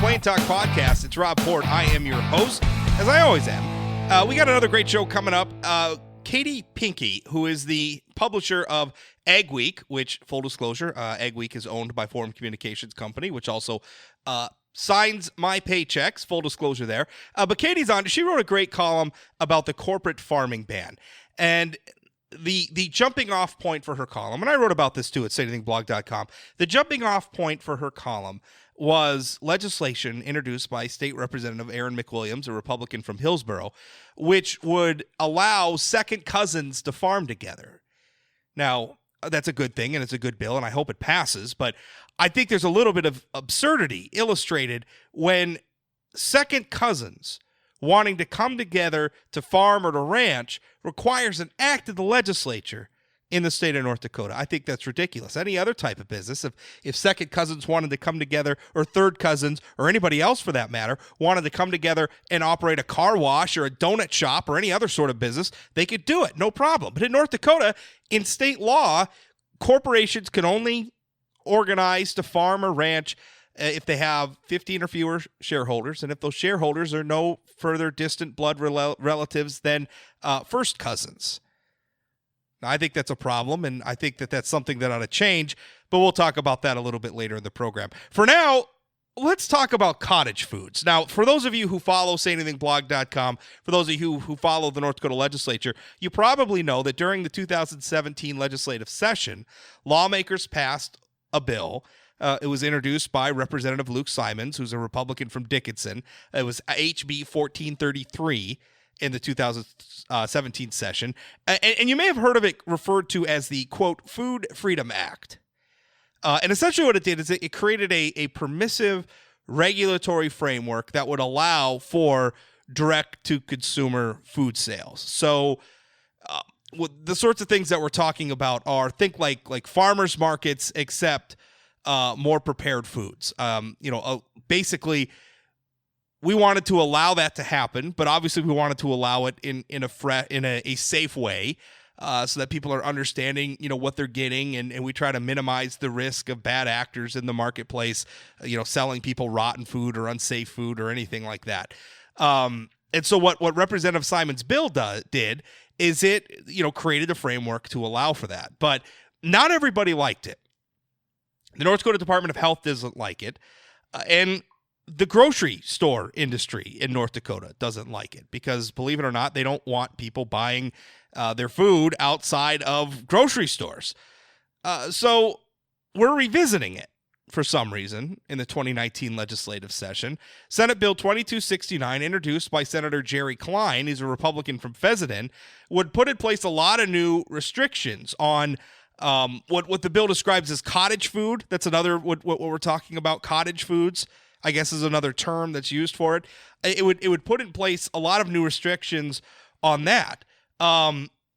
Plain Talk Podcast. It's Rob Ford. I am your host, as I always am. We got another great show coming up. Katie Pinke, who is the publisher of Ag Week, which, full disclosure, Ag Week is owned by Forum Communications Company, which also signs my paychecks, full disclosure there. But Katie's on. She wrote a great column about the corporate farming ban. And the jumping off point for her column, and I wrote about this too at sayanythingblog.com, the jumping off point for her column was legislation introduced by State Representative Aaron McWilliams, a Republican from Hillsborough, which would allow second cousins to farm together. Now, that's a good thing, and it's a good bill, and I hope it passes, but I think there's a little bit of absurdity illustrated when second cousins wanting to come together to farm or to ranch requires an act of the legislature in the state of North Dakota. I think that's ridiculous. Any other type of business, if second cousins wanted to come together, or third cousins, or anybody else for that matter, wanted to come together and operate a car wash or a donut shop or any other sort of business, they could do it, no problem. But in North Dakota, in state law, corporations can only organize to farm or ranch if they have 15 or fewer shareholders, and if those shareholders are no further distant blood relatives than first cousins. Now, I think that's a problem, and I think that that's something that ought to change, but we'll talk about that a little bit later in the program. For now, let's talk about cottage foods. Now, for those of you who follow sayanythingblog.com, for those of you who follow the North Dakota Legislature, you probably know that during the 2017 legislative session, lawmakers passed a bill. It was introduced by Representative Luke Simons, who's a Republican from Dickinson. It was HB 1433 in the 2017 session. And you may have heard of it referred to as the, quote, Food Freedom Act. And essentially what it did is it created a permissive regulatory framework that would allow for direct-to-consumer food sales. So the sorts of things that we're talking about are, think like farmers markets, except more prepared foods. Basically, we wanted to allow that to happen, but obviously we wanted to allow it in a safe way, so that people are understanding, what they're getting, and we try to minimize the risk of bad actors in the marketplace, selling people rotten food or unsafe food or anything like that. And so what Representative Simon's bill did is it, created a framework to allow for that. But not everybody liked it. The North Dakota Department of Health doesn't like it, and the grocery store industry in North Dakota doesn't like it because, believe it or not, they don't want people buying their food outside of grocery stores. So we're revisiting it for some reason in the 2019 legislative session. Senate Bill 2269, introduced by Senator Jerry Klein, he's a Republican from Fessenden, would put in place a lot of new restrictions on what the bill describes as cottage food. That's another, what we're talking about, cottage foods, I guess, is another term that's used for it. It would put in place a lot of new restrictions on that.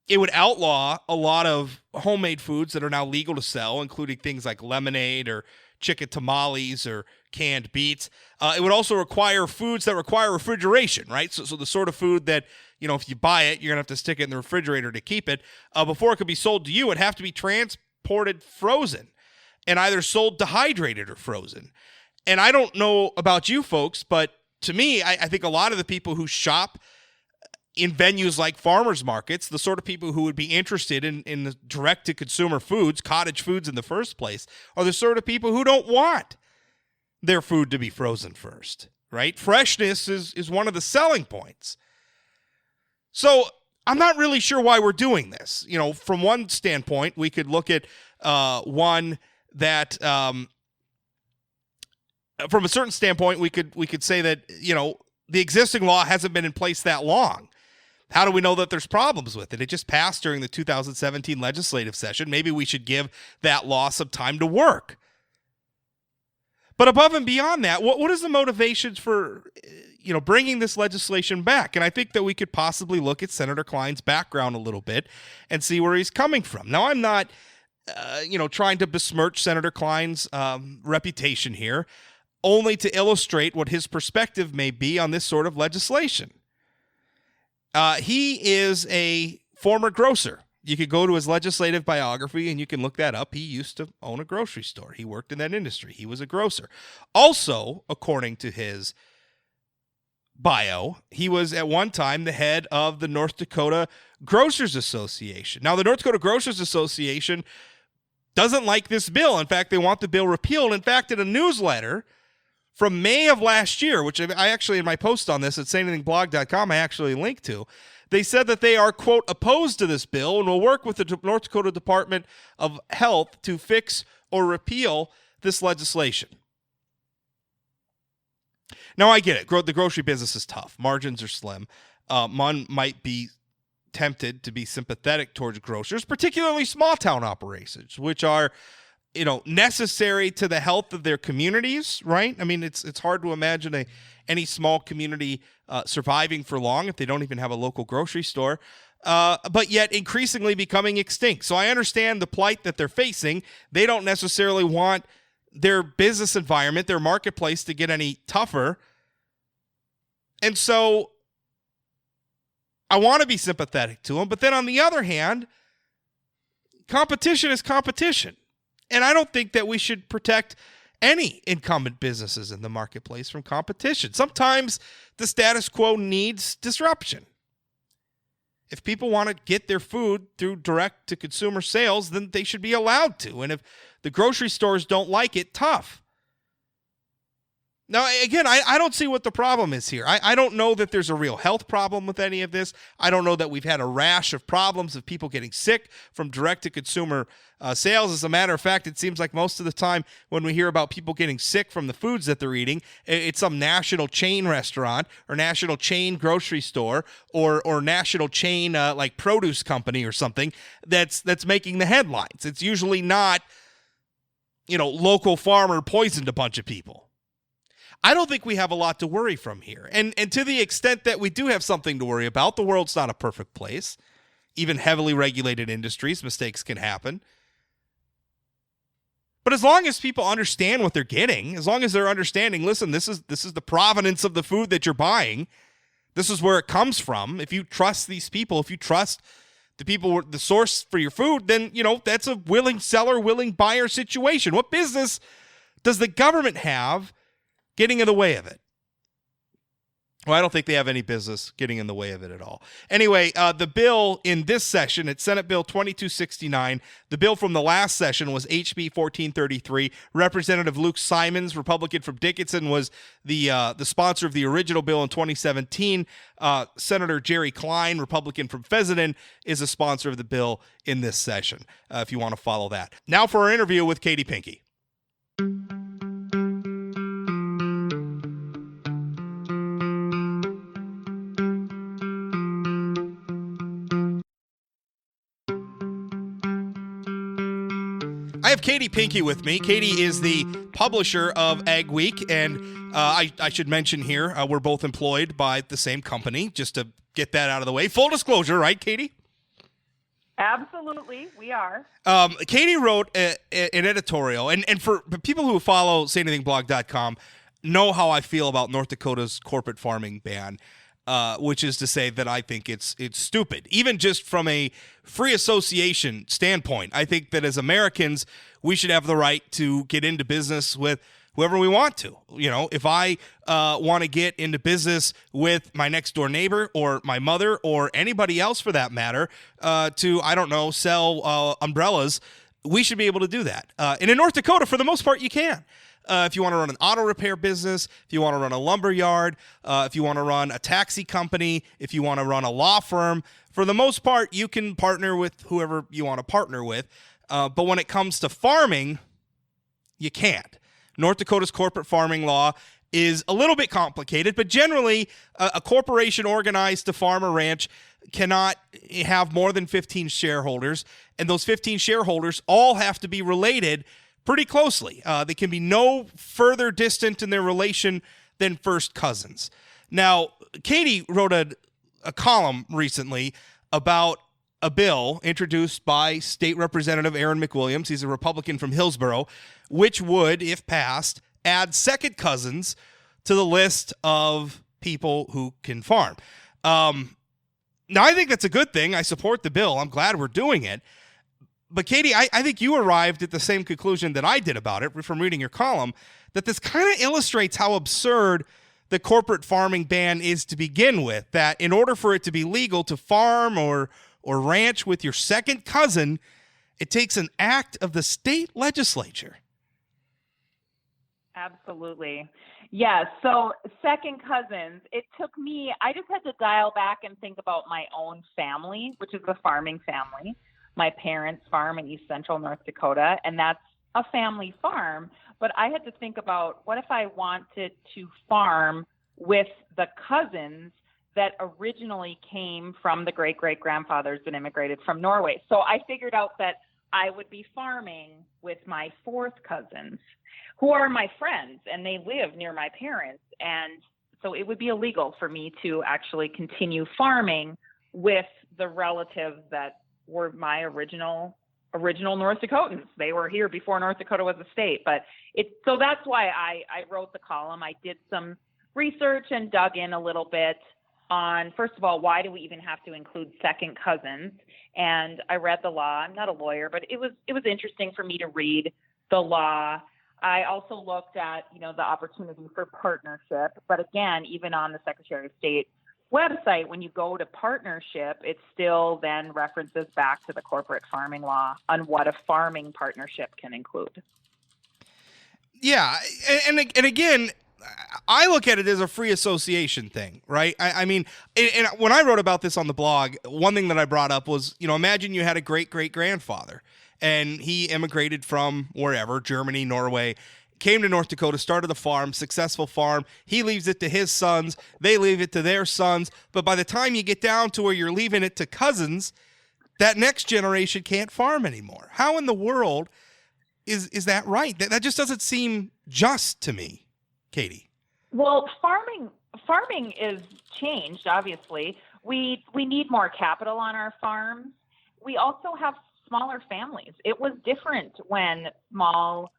It would outlaw a lot of homemade foods that are now legal to sell, including things like lemonade or chicken tamales or canned beets. It would also require foods that require refrigeration, right? So the sort of food that, if you buy it, you're going to have to stick it in the refrigerator to keep it. Before it could be sold to you, it'd have to be transported frozen and either sold dehydrated or frozen. And I don't know about you folks, but to me, I think a lot of the people who shop in venues like farmers markets, the sort of people who would be interested in the direct-to-consumer foods, cottage foods in the first place, are the sort of people who don't want their food to be frozen first, right? Freshness is one of the selling points. So I'm not really sure why we're doing this. From one standpoint, we could look at one that, from a certain standpoint, we could say that, the existing law hasn't been in place that long. How do we know that there's problems with it? It just passed during the 2017 legislative session. Maybe we should give that law some time to work. But above and beyond that, what is the motivations for, bringing this legislation back? And I think that we could possibly look at Senator Klein's background a little bit and see where he's coming from. Now, I'm not, trying to besmirch Senator Klein's reputation here, only to illustrate what his perspective may be on this sort of legislation. He is a former grocer. You could go to his legislative biography and you can look that up. He used to own a grocery store. He worked in that industry. He was a grocer. Also, according to his bio, he was at one time the head of the North Dakota Grocers Association. Now, the North Dakota Grocers Association doesn't like this bill. In fact, they want the bill repealed. In fact, in a newsletter from May of last year, which I actually, in my post on this at sayanythingblog.com, I actually linked to, they said that they are, quote, opposed to this bill and will work with the North Dakota Department of Health to fix or repeal this legislation. Now, I get it. The grocery business is tough. Margins are slim. One might be tempted to be sympathetic towards grocers, particularly small-town operations, which are, necessary to the health of their communities, right? I mean, it's hard to imagine any small community surviving for long if they don't even have a local grocery store, but yet increasingly becoming extinct. So I understand the plight that they're facing. They don't necessarily want their business environment, their marketplace to get any tougher. And so I want to be sympathetic to them. But then on the other hand, competition is competition. And I don't think that we should protect any incumbent businesses in the marketplace from competition. Sometimes the status quo needs disruption. If people want to get their food through direct-to-consumer sales, then they should be allowed to. And if the grocery stores don't like it, tough. Now, again, I don't see what the problem is here. I don't know that there's a real health problem with any of this. I don't know that we've had a rash of problems of people getting sick from direct-to-consumer sales. As a matter of fact, it seems like most of the time when we hear about people getting sick from the foods that they're eating, it's some national chain restaurant or national chain grocery store or national chain like produce company or something that's making the headlines. It's usually not, local farmer poisoned a bunch of people. I don't think we have a lot to worry from here. And to the extent that we do have something to worry about, the world's not a perfect place. Even heavily regulated industries, mistakes can happen. But as long as people understand what they're getting, as long as they're understanding, listen, this is the provenance of the food that you're buying. This is where it comes from. If you trust these people, if you trust the people, the source for your food, then, that's a willing seller, willing buyer situation. What business does the government have getting in the way of it? Well, I don't think they have any business getting in the way of it at all. Anyway, the bill in this session, it's Senate Bill 2269. The bill from the last session was HB 1433. Representative Luke Simons, Republican from Dickinson, was the sponsor of the original bill in 2017. Senator Jerry Klein, Republican from Fessenden, is a sponsor of the bill in this session, if you want to follow that. Now for our interview with Katie Pinke. I have Katie Pinke with me. Katie is the publisher of Ag Week, and I should mention here, we're both employed by the same company, just to get that out of the way. Full disclosure, right, Katie? Absolutely, we are. Katie wrote an editorial, and for people who follow sayanythingblog.com know how I feel about North Dakota's corporate farming ban. Which is to say that I think it's stupid. Even just from a free association standpoint, I think that as Americans, we should have the right to get into business with whoever we want to. If I want to get into business with my next door neighbor or my mother or anybody else for that matter to, sell umbrellas, we should be able to do that. And in North Dakota, for the most part, you can. If you want to run an auto repair business, if you want to run a lumber yard, if you want to run a taxi company, if you want to run a law firm, for the most part, you can partner with whoever you want to partner with. But when it comes to farming, you can't. North Dakota's corporate farming law is a little bit complicated, but generally, a corporation organized to farm a ranch cannot have more than 15 shareholders, and those 15 shareholders all have to be related pretty closely. They can be no further distant in their relation than first cousins. Now, Katie wrote a column recently about a bill introduced by State Representative Aaron McWilliams. He's a Republican from Hillsborough, which would, if passed, add second cousins to the list of people who can farm. Now, I think that's a good thing. I support the bill. I'm glad we're doing it. But Katie, I think you arrived at the same conclusion that I did about it from reading your column, that this kind of illustrates how absurd the corporate farming ban is to begin with, that in order for it to be legal to farm or ranch with your second cousin, it takes an act of the state legislature. Absolutely. Yes. So second cousins, it took me, I just had to dial back and think about my own family, which is a farming family. My parents farm in East Central North Dakota, and that's a family farm. But I had to think about, what if I wanted to farm with the cousins that originally came from the great-great-grandfathers that immigrated from Norway. So I figured out that I would be farming with my fourth cousins, who are my friends, and they live near my parents. And so it would be illegal for me to actually continue farming with the relatives that were my original North Dakotans. They were here before North Dakota was a state. But so that's why I wrote the column. I did some research and dug in a little bit on, first of all, why do we even have to include second cousins? And I read the law. I'm not a lawyer, but it was interesting for me to read the law. I also looked at, the opportunity for partnership. But again, even on the Secretary of State website, when you go to partnership, it still then references back to the corporate farming law on what a farming partnership can include. Yeah. And again, I look at it as a free association thing, right? I mean, and when I wrote about this on the blog, one thing that I brought up was, imagine you had a great-great-grandfather and he immigrated from wherever, Germany, Norway, came to North Dakota, started a farm, successful farm. He leaves it to his sons. They leave it to their sons. But by the time you get down to where you're leaving it to cousins, that next generation can't farm anymore. How in the world is that right? That just doesn't seem just to me, Katie. Well, farming is changed, obviously. We need more capital on our farms. We also have smaller families. It was different when small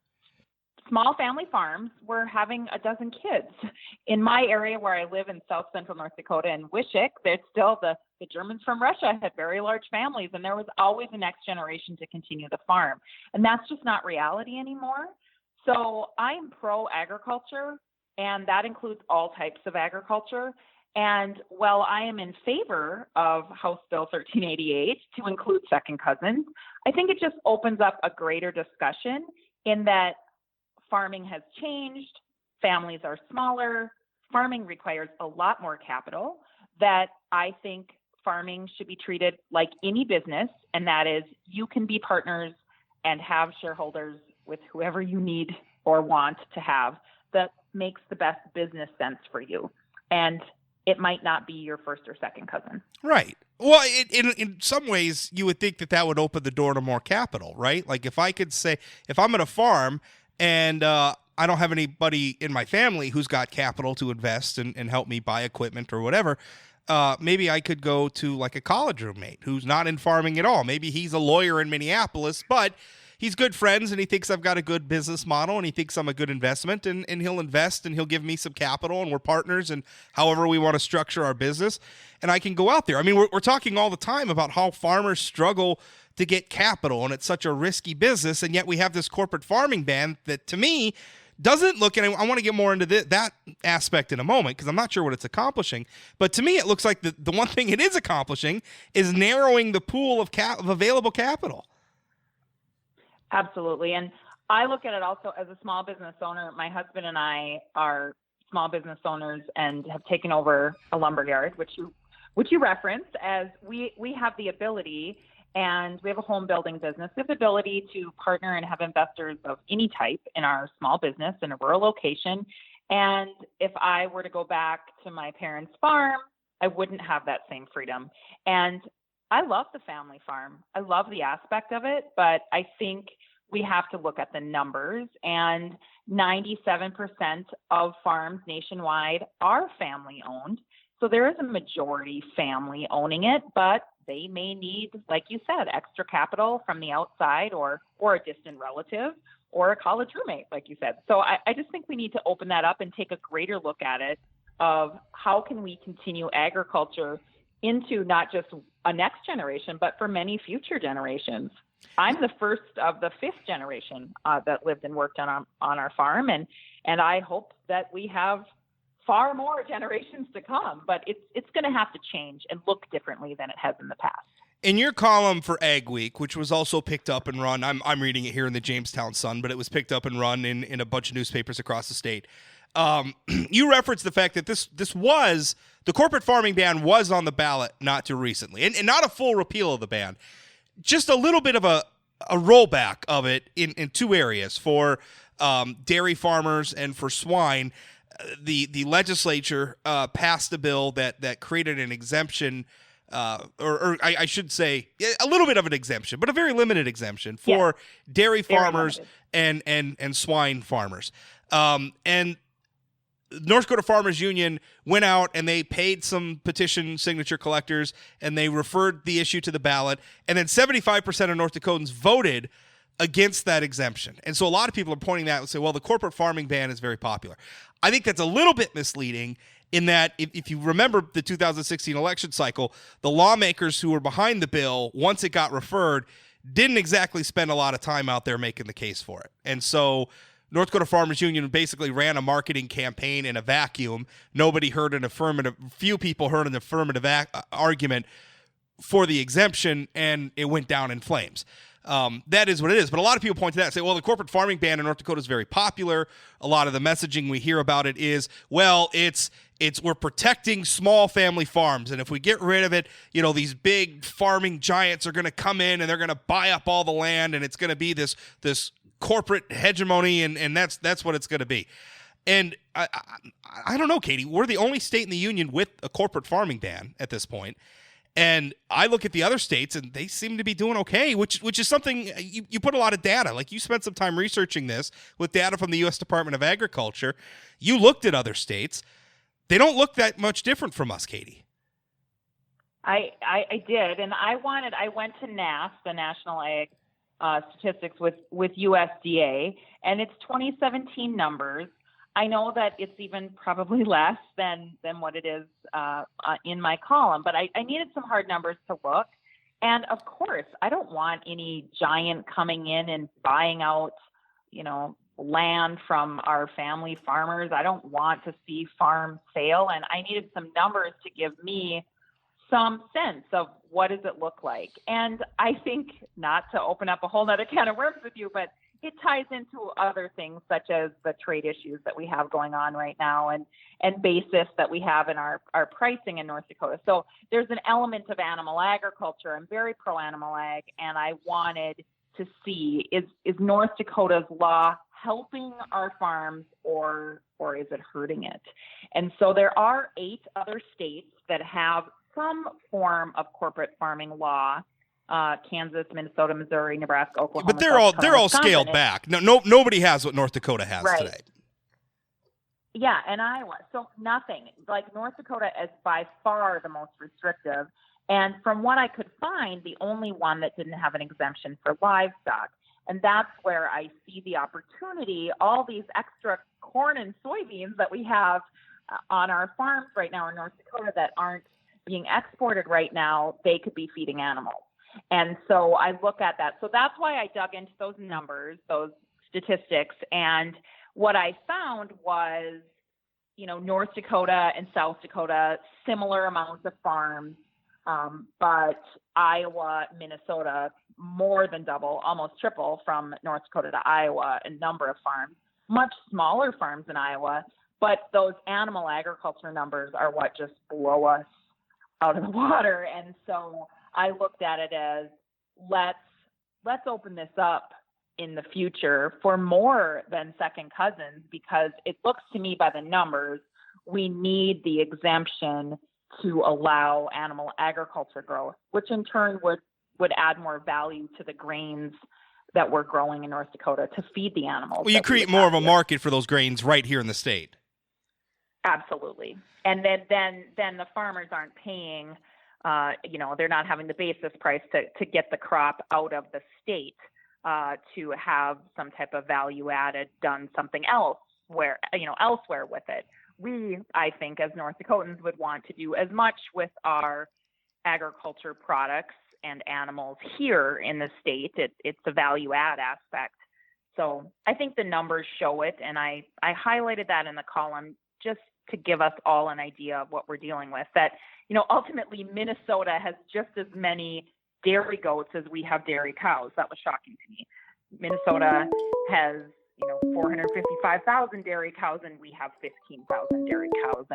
family farms were having a dozen kids. In my area where I live in South Central North Dakota and Wishick, there's still the Germans from Russia had very large families, and there was always a next generation to continue the farm. And that's just not reality anymore. So I'm pro-agriculture, and that includes all types of agriculture. And while I am in favor of House Bill 1388 to include second cousins, I think it just opens up a greater discussion in that farming has changed, families are smaller, farming requires a lot more capital, that I think farming should be treated like any business, and that is you can be partners and have shareholders with whoever you need or want to have that makes the best business sense for you. And it might not be your first or second cousin. Right. Well, in some ways, you would think that would open the door to more capital, right? Like if I could say, if I'm at a farm and I don't have anybody in my family who's got capital to invest and help me buy equipment or whatever, maybe I could go to like a college roommate who's not in farming at all. Maybe he's a lawyer in Minneapolis, but he's good friends and he thinks I've got a good business model and he thinks I'm a good investment and he'll invest and he'll give me some capital and we're partners and however we want to structure our business. And I can go out there. I mean, we're talking all the time about how farmers struggle to get capital and it's such a risky business. And yet we have this corporate farming ban that to me doesn't look, and I want to get more into that aspect in a moment because I'm not sure what it's accomplishing. But to me, it looks like the one thing it is accomplishing is narrowing the pool of available capital. Absolutely. And I look at it also as a small business owner. My husband and I are small business owners and have taken over a lumber yard, which you referenced, as we have the ability, and we have a home building business. We have the ability to partner and have investors of any type in our small business in a rural location. And if I were to go back to my parents' farm, I wouldn't have that same freedom. And I love the family farm. I love the aspect of it, but I think we have to look at the numbers, and 97% of farms nationwide are family owned. So there is a majority family owning it, but they may need, like you said, extra capital from the outside or a distant relative or a college roommate, like you said. So I just think we need to open that up and take a greater look at it of how can we continue agriculture into not just a next generation, but for many future generations. I'm the first of the fifth generation that lived and worked on our farm, and I hope that we have far more generations to come. But it's going to have to change and look differently than it has in the past. In your column for Ag Week, which was also picked up and run, I'm reading it here in the Jamestown Sun, but it was picked up and run in a bunch of newspapers across the state. You referenced the fact that this was the corporate farming ban was on the ballot not too recently, and not a full repeal of the ban, just a little bit of a rollback of it in two areas for dairy farmers and for swine. The legislature passed a bill that created an exemption. Or I should say a little bit of an exemption, but a very limited exemption for dairy farmers and swine farmers. And North Dakota Farmers Union went out and they paid some petition signature collectors and they referred the issue to the ballot. And then 75% of North Dakotans voted against that exemption. And so a lot of people are pointing that and say, well, the corporate farming ban is very popular. I think that's a little bit misleading in that if you remember the 2016 election cycle, the lawmakers who were behind the bill, once it got referred, didn't exactly spend a lot of time out there making the case for it. And so North Dakota Farmers Union basically ran a marketing campaign in a vacuum. Nobody heard an affirmative, few people heard an affirmative argument for the exemption, and it went down in flames. That is what it is. But a lot of people point to that and say, well, the corporate farming ban in North Dakota is very popular. A lot of the messaging we hear about it is, well, it's we're protecting small family farms. And if we get rid of it, these big farming giants are going to come in and they're going to buy up all the land. And it's going to be this corporate hegemony. And that's what it's going to be. And I don't know, Katie, we're the only state in the union with a corporate farming ban at this point. And I look at the other states, and they seem to be doing okay, which is something you put a lot of data. Like, you spent some time researching this with data from the U.S. Department of Agriculture. You looked at other states. They don't look that much different from us, Katie. I did, and I went to NASS, the National Ag Statistics with USDA, and it's 2017 numbers. I know that it's even probably less than what it is in my column, but I needed some hard numbers to look. And of course, I don't want any giant coming in and buying out, land from our family farmers. I don't want to see farms fail. And I needed some numbers to give me some sense of what does it look like. And I think, not to open up a whole nother can of worms with you, but it ties into other things such as the trade issues that we have going on right now and basis that we have in our pricing in North Dakota. So there's an element of animal agriculture. I'm very pro-animal ag, and I wanted to see, is North Dakota's law helping our farms or is it hurting it? And so there are 8 other states that have some form of corporate farming law. Kansas, Minnesota, Missouri, Nebraska, Oklahoma. But they're all scaled back. Nobody has what North Dakota has today. Yeah, and Iowa. So nothing. Like, North Dakota is by far the most restrictive. And from what I could find, the only one that didn't have an exemption for livestock. And that's where I see the opportunity. All these extra corn and soybeans that we have on our farms right now in North Dakota that aren't being exported right now, they could be feeding animals. And so I look at that. So that's why I dug into those numbers, those statistics. And what I found was, North Dakota and South Dakota, similar amounts of farms, but Iowa, Minnesota, more than double, almost triple from North Dakota to Iowa in number of farms, much smaller farms in Iowa. But those animal agriculture numbers are what just blow us out of the water. And so I looked at it as, let's open this up in the future for more than second cousins, because it looks to me by the numbers, we need the exemption to allow animal agriculture growth, which in turn would add more value to the grains that we're growing in North Dakota to feed the animals. Well, you create more of a market for those grains right here in the state. Absolutely. And then the farmers aren't paying, they're not having the basis price to get the crop out of the state to have some type of value added, done something else elsewhere with it. We, I think, as North Dakotans would want to do as much with our agriculture products and animals here in the state. It's the value add aspect. So I think the numbers show it, and I highlighted that in the column just to give us all an idea of what we're dealing with. That, ultimately Minnesota has just as many dairy goats as we have dairy cows. That was shocking to me. Minnesota has 455,000 dairy cows, and we have 15,000 dairy cows,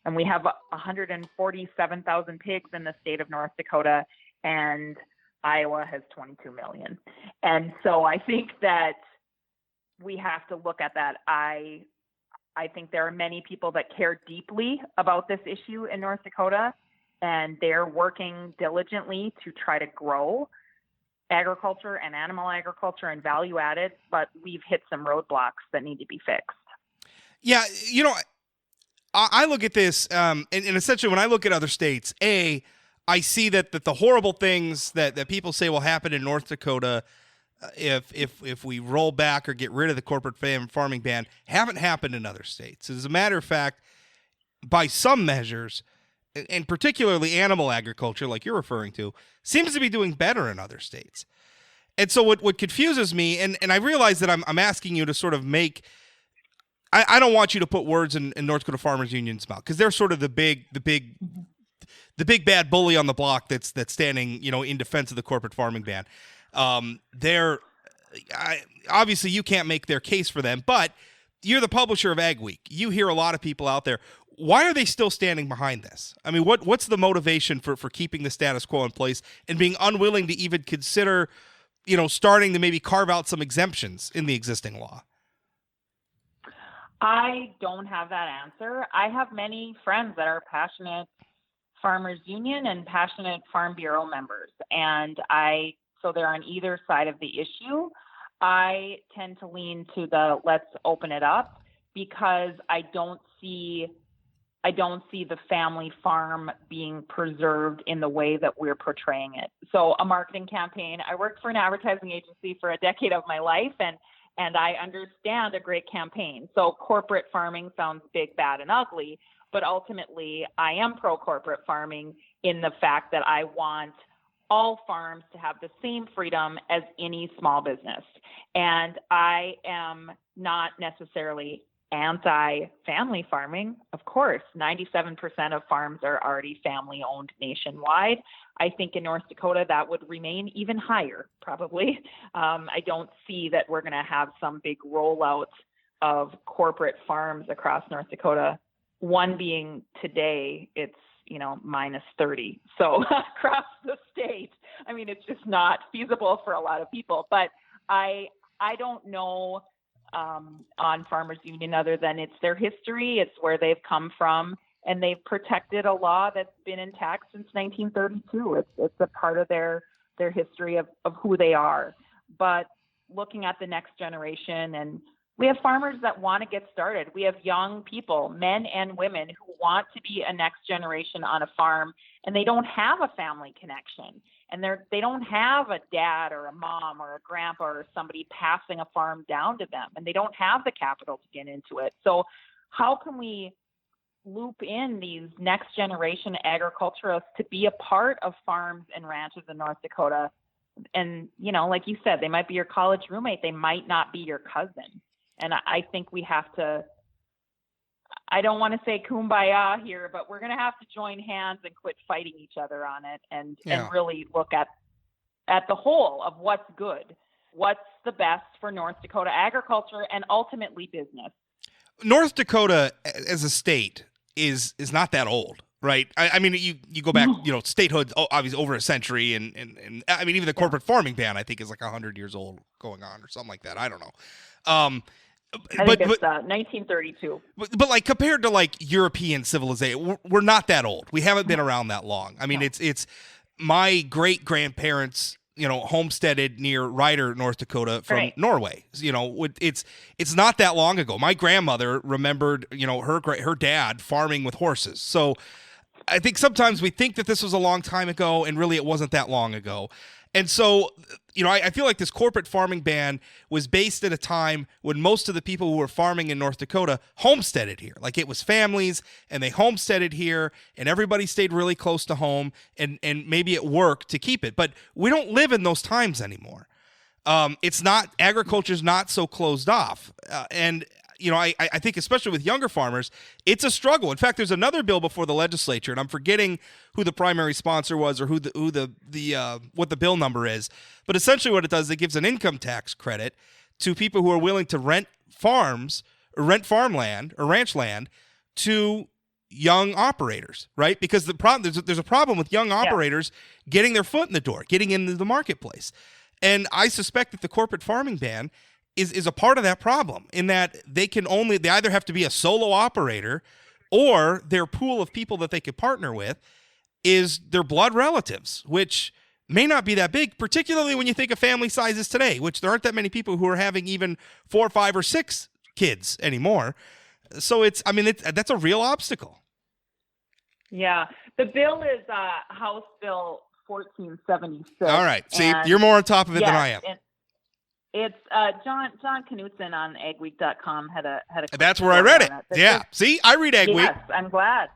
and we have 147,000 pigs in the state of North Dakota, and Iowa has 22 million. And so I think that we have to look at that. I think there are many people that care deeply about this issue in North Dakota, and they're working diligently to try to grow agriculture and animal agriculture and value added, but we've hit some roadblocks that need to be fixed. Yeah, I look at this, and essentially when I look at other states, I see that the horrible things that people say will happen in North Dakota if we roll back or get rid of the corporate farming ban haven't happened in other states. As a matter of fact, by some measures, and particularly animal agriculture, like you're referring to, seems to be doing better in other states. And so what confuses me, and I realize that I'm asking you to sort of make, I don't want you to put words in North Dakota Farmers Union's mouth, because they're sort of the big bad bully on the block that's standing, in defense of the corporate farming ban. Obviously you can't make their case for them, but you're the publisher of Ag Week. You hear a lot of people out there. Why are they still standing behind this? I mean, what's the motivation for keeping the status quo in place and being unwilling to even consider, starting to maybe carve out some exemptions in the existing law? I don't have that answer. I have many friends that are passionate Farmers Union and passionate Farm Bureau members, and so they're on either side of the issue. I tend to lean to the let's open it up, because I don't see the family farm being preserved in the way that we're portraying it. So a marketing campaign, I worked for an advertising agency for a decade of my life, and I understand a great campaign. So corporate farming sounds big, bad, and ugly, but ultimately I am pro-corporate farming in the fact that I want all farms to have the same freedom as any small business. And I am not necessarily anti-family farming. Of course, 97% of farms are already family-owned nationwide. I think in North Dakota that would remain even higher, probably. I don't see that we're going to have some big rollout of corporate farms across North Dakota. One being today, it's minus 30. So across the state, I mean, it's just not feasible for a lot of people. But I don't know on Farmers Union other than it's their history, it's where they've come from, and they've protected a law that's been intact since 1932. It's a part of their history of who they are. But looking at the next generation, and we have farmers that want to get started. We have young people, men and women, who want to be a next generation on a farm, and they don't have a family connection. And they don't have a dad or a mom or a grandpa or somebody passing a farm down to them, and they don't have the capital to get into it. So how can we loop in these next generation agriculturalists to be a part of farms and ranches in North Dakota? And, like you said, they might be your college roommate. They might not be your cousin. And I think we have to, I don't want to say kumbaya here, but we're going to have to join hands and quit fighting each other on it, and really look at the whole of what's good, what's the best for North Dakota agriculture and ultimately business. North Dakota as a state is not that old, right? I mean, you go back, statehood, obviously over a century, and I mean, even the corporate farming ban, I think, is like 100 years old going on or something like that. I don't know. I think it's 1932. But like compared to like European civilization, we're not that old. We haven't been around that long. I mean, it's my great grandparents, homesteaded near Ryder, North Dakota from Norway. It's not that long ago. My grandmother remembered, her dad farming with horses. So I think sometimes we think that this was a long time ago, and really it wasn't that long ago. And so, I feel like this corporate farming ban was based at a time when most of the people who were farming in North Dakota homesteaded here. Like, it was families, and they homesteaded here, and everybody stayed really close to home, and maybe it worked to keep it. But we don't live in those times anymore. Agriculture's not so closed off. And I think especially with younger farmers, it's a struggle. In fact, there's another bill before the legislature, and I'm forgetting who the primary sponsor was or what the bill number is. But essentially what it does, it gives an income tax credit to people who are willing to rent farms or rent farmland or ranch land to young operators, right? Because there's a problem with young operators getting their foot in the door, getting into the marketplace. And I suspect that the corporate farming ban is a part of that problem, in that they either have to be a solo operator, or their pool of people that they could partner with is their blood relatives, which may not be that big, particularly when you think of family sizes today, which there aren't that many people who are having even 4, 5, or 6 kids anymore. So that's a real obstacle. Yeah. The bill is House Bill 1476. All right. See, you're more on top of it than I am. It's John Knutson on agweek.com had a That's where I read it. Yeah. See, I read Ag Week. Yes, I'm glad.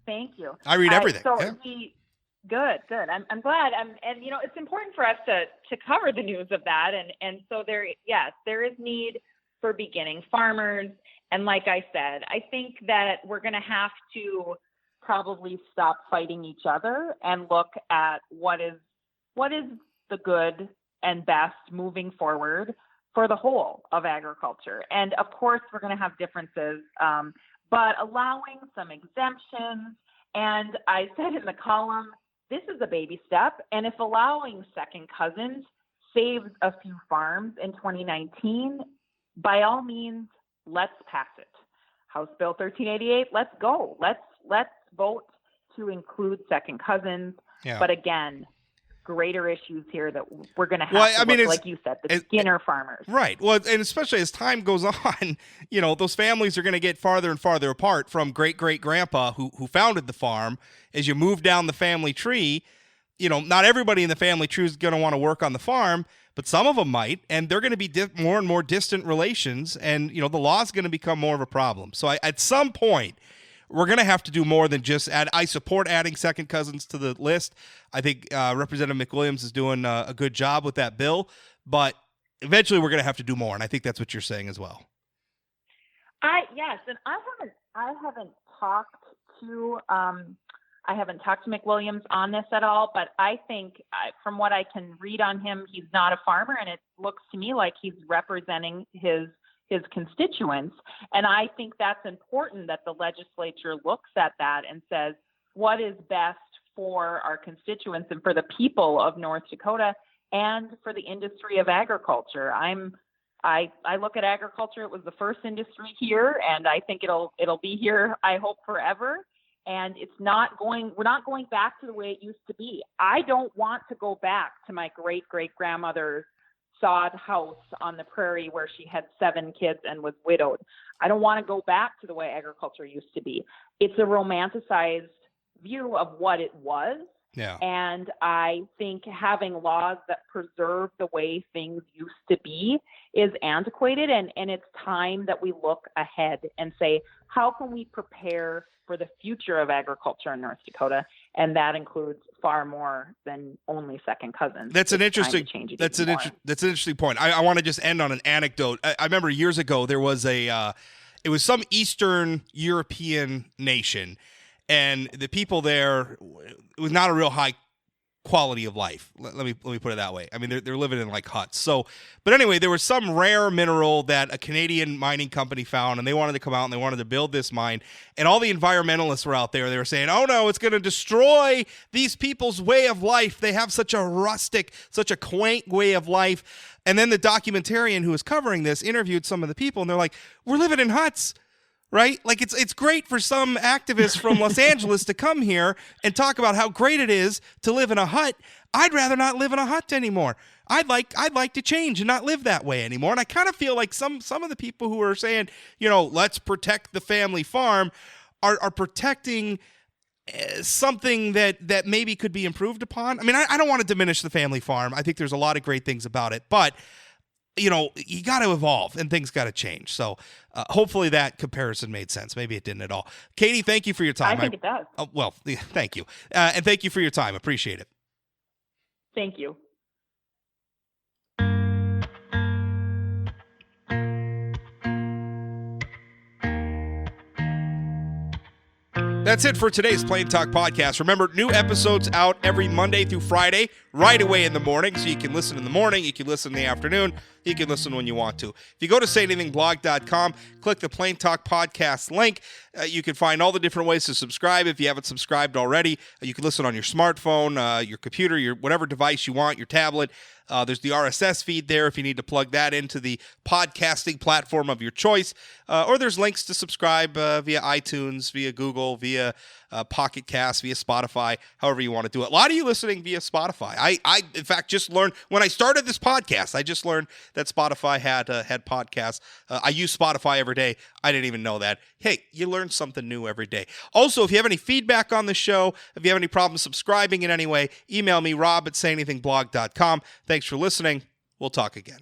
Thank you. I read everything. Good. I'm glad. And it's important for us to cover the news of that. And so there is need for beginning farmers. And like I said, I think that we're going to have to probably stop fighting each other and look at what is the good and best moving forward for the whole of agriculture. And of course, we're going to have differences, but allowing some exemptions. And I said in the column, this is a baby step. And if allowing second cousins saves a few farms in 2019, by all means, let's pass it. House Bill 1388, let's go. Let's vote to include second cousins. Yeah. But again, greater issues here that we're going to have to look, like you said, the beginner farmers. Right. Well, and especially as time goes on, those families are going to get farther and farther apart from great-great-grandpa who founded the farm. As you move down the family tree, not everybody in the family tree is going to want to work on the farm, but some of them might, and they're going to be more and more distant relations, and, the law is going to become more of a problem. So at some point, we're going to have to do more than just add. I support adding second cousins to the list. I think Representative McWilliams is doing a good job with that bill, but eventually we're going to have to do more, and I think that's what you're saying as well. Yes, and I haven't talked to McWilliams on this at all, but I think from what I can read on him, he's not a farmer, and it looks to me like he's representing his constituents. And I think that's important that the legislature looks at that and says, what is best for our constituents and for the people of North Dakota and for the industry of agriculture. I look at agriculture, it was the first industry here, and I think it'll be here, I hope, forever. And we're not going back to the way it used to be. I don't want to go back to my great-great-grandmother's sod house on the prairie where she had 7 kids and was widowed. I don't want to go back to the way agriculture used to be. It's a romanticized view of what it was. Yeah. And I think having laws that preserve the way things used to be is antiquated. And it's time that we look ahead and say, how can we prepare for the future of agriculture in North Dakota? And that includes far more than only second cousins. That's an interesting point. I want to just end on an anecdote. I remember years ago there was it was some Eastern European nation, and the people there, it was not a real high quality of life. Let me put it that way. I mean, they're living in like huts. So, but anyway, there was some rare mineral that a Canadian mining company found, and they wanted to come out and they wanted to build this mine. And all the environmentalists were out there. They were saying, "Oh no, it's going to destroy these people's way of life. They have such a rustic, such a quaint way of life." And then the documentarian who was covering this interviewed some of the people, and they're like, "We're living in huts." Right? Like it's great for some activists from Los Angeles to come here and talk about how great it is to live in a hut. I'd rather not live in a hut anymore. I'd like to change and not live that way anymore. And I kind of feel like some of the people who are saying, let's protect the family farm are protecting something that maybe could be improved upon. I mean, I don't want to diminish the family farm. I think there's a lot of great things about it, but you got to evolve and things got to change. So hopefully that comparison made sense. Maybe it didn't at all. Katie, thank you for your time. I think it does. Well, thank you. And thank you for your time. Appreciate it. Thank you. That's it for today's Plain Talk Podcast. Remember, new episodes out every Monday through Friday, right away in the morning. So you can listen in the morning, you can listen in the afternoon, you can listen when you want to. If you go to sayanythingblog.com, click the Plain Talk Podcast link, you can find all the different ways to subscribe. If you haven't subscribed already, you can listen on your smartphone, your computer, your whatever device you want, your tablet. There's the RSS feed there if you need to plug that into the podcasting platform of your choice. Or there's links to subscribe via iTunes, via Google, via Pocket Cast, via Spotify, however you want to do it. A lot of you listening via Spotify. I in fact, just learned when I started this podcast, I just learned that Spotify had podcasts. I use Spotify every day. I didn't even know that. Hey, you learn something new every day. Also, if you have any feedback on the show, if you have any problems subscribing in any way, email me, rob@sayanythingblog.com. Thanks for listening. We'll talk again.